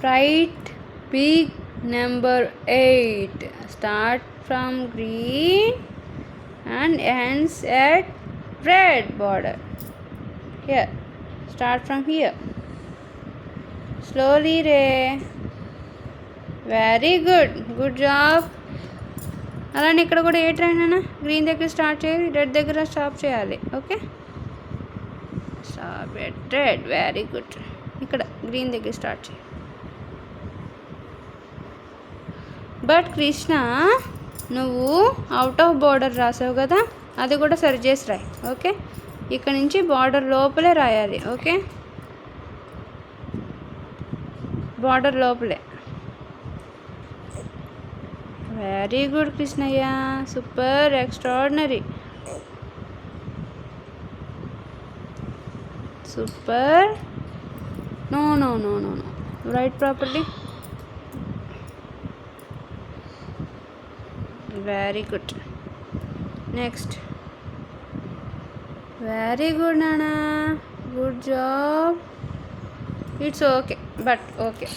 Write big number 8. Start from green and ends at red border. Here. Start from here. Slowly, Ray. Very good. Good job. అలానే ఇక్కడ కూడా 8 రాయనా. Green దగ్గర start చేయాలి, red దగ్గర stop చేయాలి. Okay, stop at red. Very good. ఇక్కడ green దగ్గర start చేయాలి. బట్ కృష్ణ, నువ్వు అవుట్ ఆఫ్ బార్డర్ రాసావు కదా, అది కూడా సరి చేసి రాయి. ఓకే, ఇక్కడ నుంచి బార్డర్ లోపలే రాయాలి. ఓకే, బార్డర్ లోపలే. Very good Krishnaiah, super, extraordinary, super. No no no no no, right properly. Very good. Next. Very good నానా, good job. It's okay, but okay.